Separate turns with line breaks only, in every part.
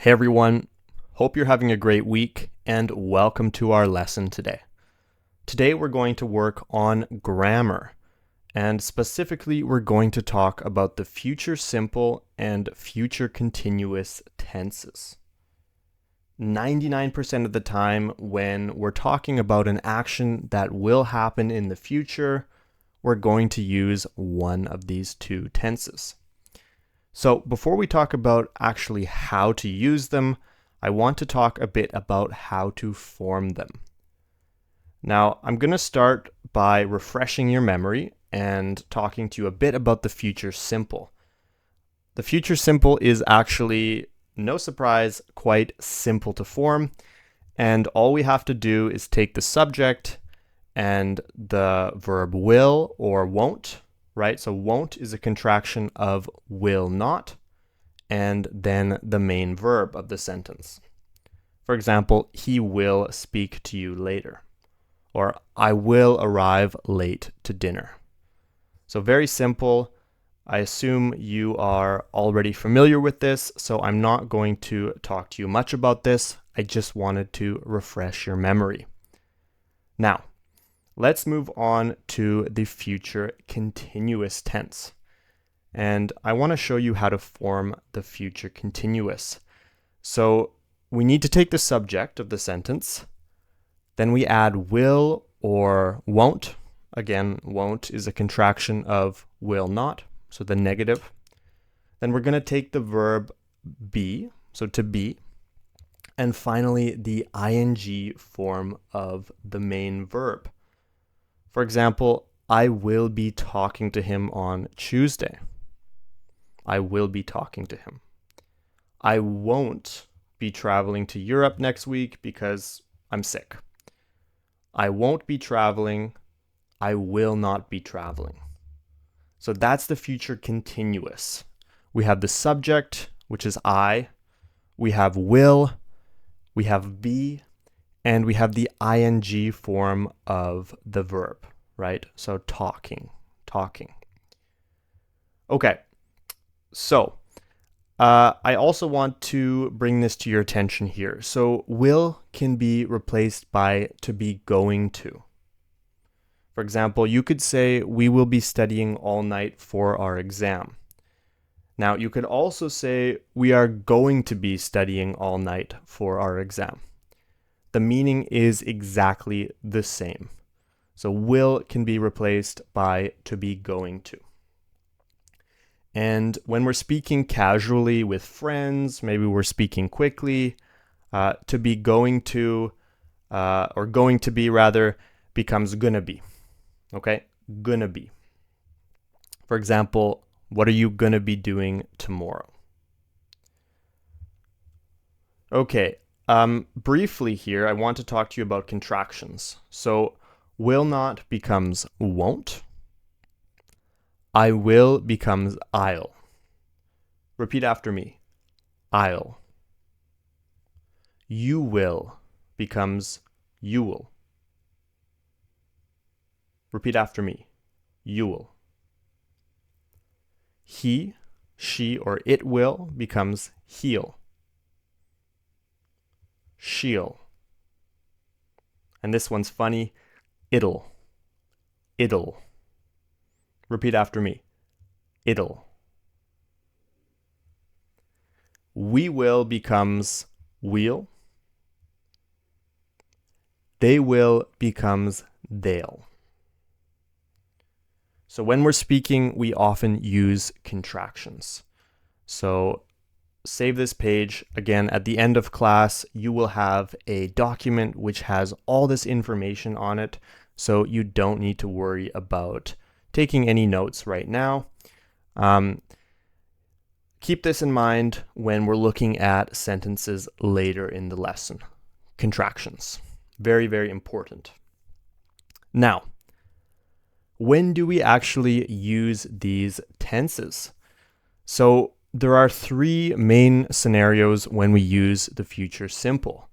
Hey everyone, hope you're having a great week and welcome to our lesson today. Today we're going to work on grammar, and specifically we're going to talk about the future simple and future continuous tenses. 99% of the time when we're talking about an action that will happen in the future, we're going to use one of these two tenses. So before we talk about actually how to use them, I want to talk a bit about how to form them. Now, I'm going to start by refreshing your memory and talking to you a bit about the future simple. The future simple is actually, no surprise, quite simple to form, and all we have to do is take the subject and the verb will or won't, right? So won't is a contraction of will not, and then the main verb of the sentence. For example, he will speak to you later, or I will arrive late to dinner. So very simple. I assume you are already familiar with this, so I'm not going to talk to you much about this. I just wanted to refresh your memory. Now, let's move on to the future continuous tense. And I want to show you how to form the future continuous. So we need to take the subject of the sentence, then we add will or won't. Again, won't is a contraction of will not, so the negative. Then we're going to take the verb be, so to be, and finally the ing form of the main verb. For example, I will be talking to him on Tuesday. I will be talking to him. I won't be traveling to Europe next week because I'm sick. I won't be traveling. I will not be traveling. So that's the future continuous. We have the subject, which is I. We have will. We have be. And we have the ing form of the verb, right? So talking. Okay, so I also want to bring this to your attention here. So will can be replaced by to be going to. For example, you could say, we will be studying all night for our exam. Now, you could also say, we are going to be studying all night for our exam. The meaning is exactly the same. So will can be replaced by to be going to. And when we're speaking casually with friends, maybe we're speaking quickly, to be going to, or going to be rather, becomes gonna be. Okay, gonna be. For example, what are you gonna be doing tomorrow? Okay, briefly here, I want to talk to you about contractions. So will not becomes won't. I will becomes I'll. Repeat after me. I'll. You will becomes you will. Repeat after me. You will. He, she, or it will becomes he'll. She'll. And this one's funny. It'll. Repeat after me. It'll. We will becomes we'll. They will becomes they'll. So when we're speaking, we often use contractions. So save this page. Again, at the end of class, you will have a document which has all this information on it, so you don't need to worry about taking any notes right now. Keep this in mind when we're looking at sentences later in the lesson. Contractions. Very, very important. Now, when do we actually use these tenses? So there are three main scenarios when we use the future simple.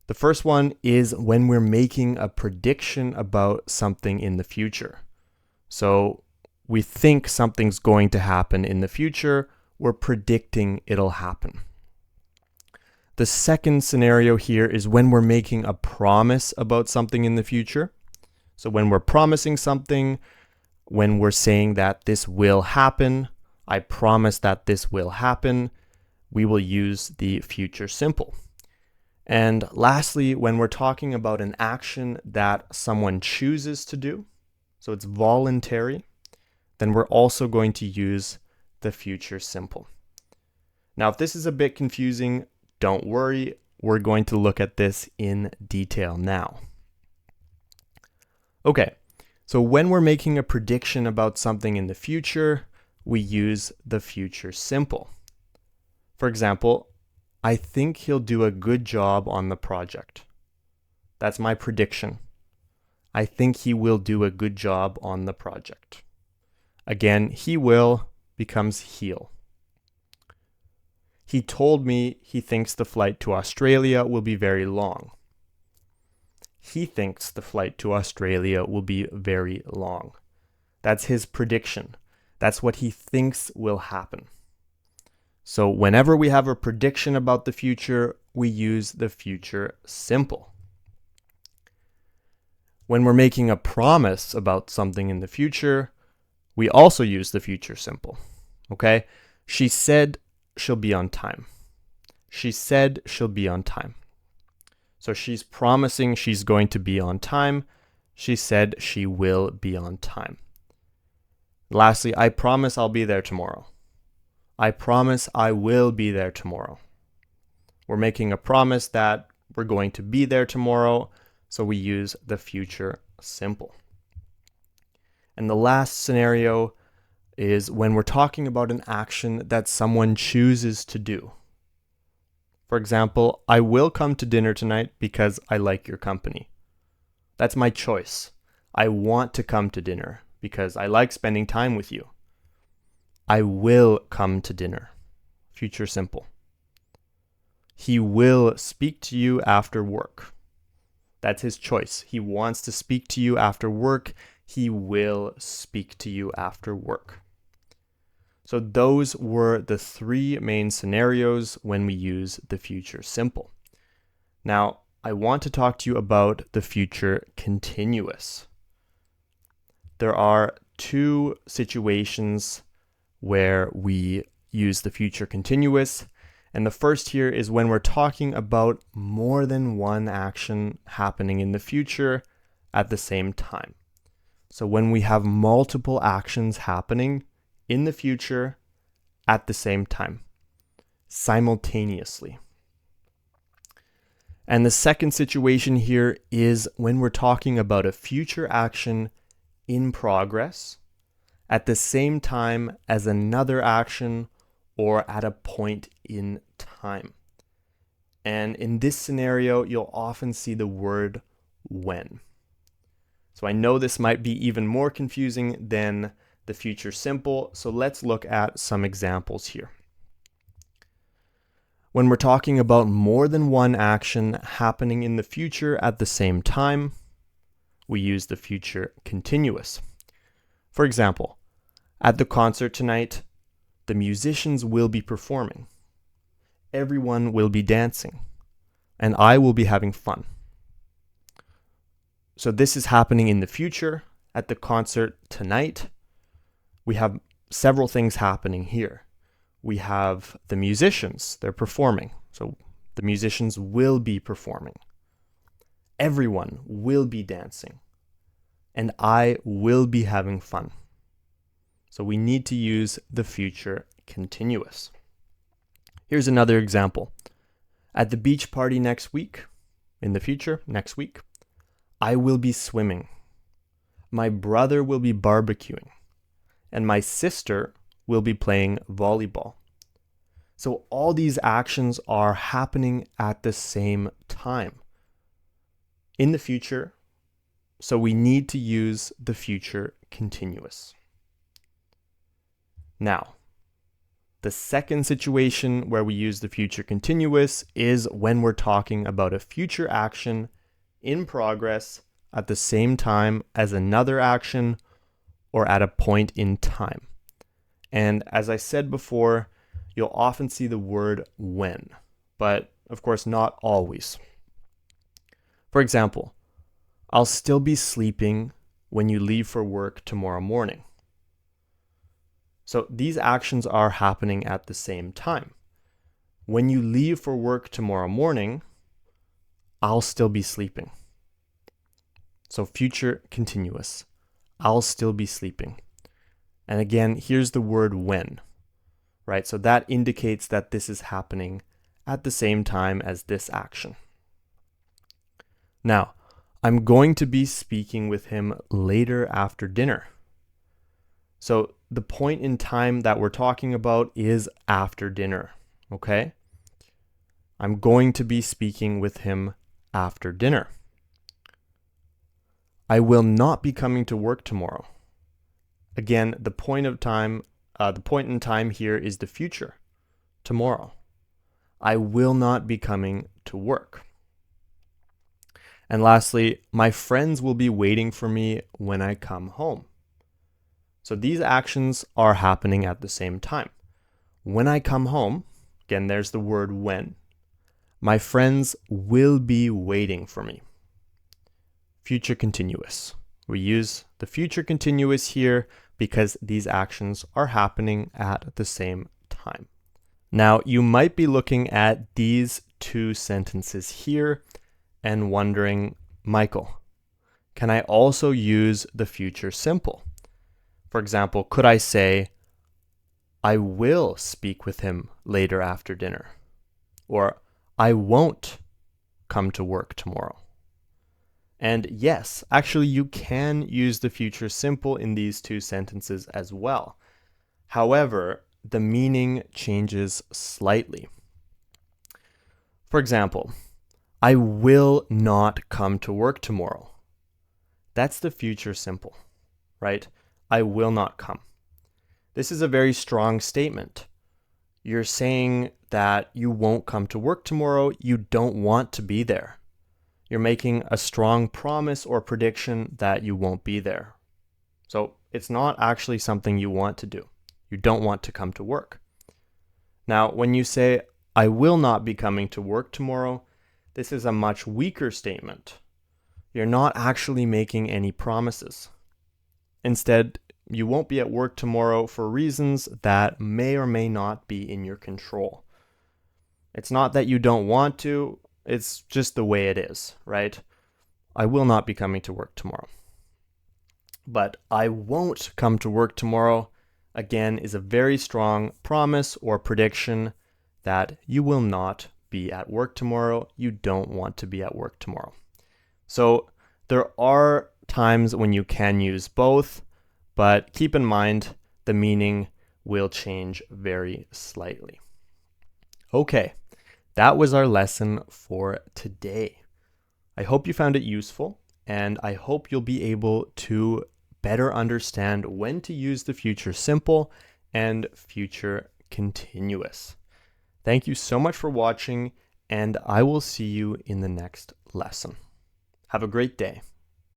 The first one is when we're making a prediction about something in the future. So we think something's going to happen in the future, we're predicting it'll happen. The second scenario here is when we're making a promise about something in the future. So when we're promising something, when we're saying that this will happen, I promise that this will happen, we will use the future simple. And lastly, when we're talking about an action that someone chooses to do, so it's voluntary, then we're also going to use the future simple. Now, if this is a bit confusing, don't worry, we're going to look at this in detail now. Okay, so when we're making a prediction about something in the future, we use the future simple. For example, I think he'll do a good job on the project. That's my prediction. I think he will do a good job on the project. Again, he will becomes he'll. He told me he thinks the flight to Australia will be very long. He thinks the flight to Australia will be very long. That's his prediction. That's what he thinks will happen. So whenever we have a prediction about the future, we use the future simple. When we're making a promise about something in the future, we also use the future simple. Okay? She said she'll be on time. She said she'll be on time. So she's promising she's going to be on time. She said she will be on time. Lastly, I promise I'll be there tomorrow. I promise I will be there tomorrow. We're making a promise that we're going to be there tomorrow, so we use the future simple. And the last scenario is when we're talking about an action that someone chooses to do. For example, I will come to dinner tonight because I like your company. That's my choice. I want to come to dinner because I like spending time with you. I will come to dinner. Future simple. He will speak to you after work. That's his choice. He wants to speak to you after work. He will speak to you after work. So those were the three main scenarios when we use the future simple. Now, I want to talk to you about the future continuous. There are two situations where we use the future continuous. And the first here is when we're talking about more than one action happening in the future at the same time. So when we have multiple actions happening in the future at the same time, simultaneously. And the second situation here is when we're talking about a future action in progress at the same time as another action or at a point in time. And in this scenario, you'll often see the word when. So I know this might be even more confusing than the future simple, so let's look at some examples here. When we're talking about more than one action happening in the future at the same time, we use the future continuous. For example, at the concert tonight, the musicians will be performing. Everyone will be dancing, and I will be having fun. So this is happening in the future. At the concert tonight, we have several things happening here. We have the musicians, they're performing. So the musicians will be performing. Everyone will be dancing, and I will be having fun. So we need to use the future continuous. Here's another example. At the beach party next week, in the future, next week, I will be swimming. My brother will be barbecuing. And my sister will be playing volleyball. So all these actions are happening at the same time in the future. So we need to use the future continuous. Now, the second situation where we use the future continuous is when we're talking about a future action in progress at the same time as another action or at a point in time. And as I said before, you'll often see the word when, but of course, not always. For example, I'll still be sleeping when you leave for work tomorrow morning. So these actions are happening at the same time. When you leave for work tomorrow morning, I'll still be sleeping. So future continuous. I'll still be sleeping. And again, here's the word when, right? So that indicates that this is happening at the same time as this action. Now, I'm going to be speaking with him later after dinner. So the point in time that we're talking about is after dinner, okay? I'm going to be speaking with him after dinner. I will not be coming to work tomorrow. Again, the point in time here is the future, tomorrow. I will not be coming to work. And lastly, my friends will be waiting for me when I come home. So these actions are happening at the same time. When I come home, again, there's the word when, my friends will be waiting for me. Future continuous. We use the future continuous here because these actions are happening at the same time. Now, you might be looking at these two sentences here and wondering, Michael, can I also use the future simple? For example, could I say, I will speak with him later after dinner? Or, I won't come to work tomorrow. And yes, actually you can use the future simple in these two sentences as well. However, the meaning changes slightly. For example, I will not come to work tomorrow. That's the future simple, right? I will not come. This is a very strong statement. You're saying that you won't come to work tomorrow. You don't want to be there. You're making a strong promise or prediction that you won't be there. So it's not actually something you want to do. You don't want to come to work. Now, when you say, I will not be coming to work tomorrow, this is a much weaker statement. You're not actually making any promises. Instead, you won't be at work tomorrow for reasons that may or may not be in your control. It's not that you don't want to, it's just the way it is, right? I will not be coming to work tomorrow. But I won't come to work tomorrow, again, is a very strong promise or prediction that you will not be at work tomorrow. You don't want to be at work tomorrow. So there are times when you can use both, but keep in mind the meaning will change very slightly. Okay, that was our lesson for today. I hope you found it useful, and I hope you'll be able to better understand when to use the future simple and future continuous. Thank you so much for watching, and I will see you in the next lesson. Have a great day.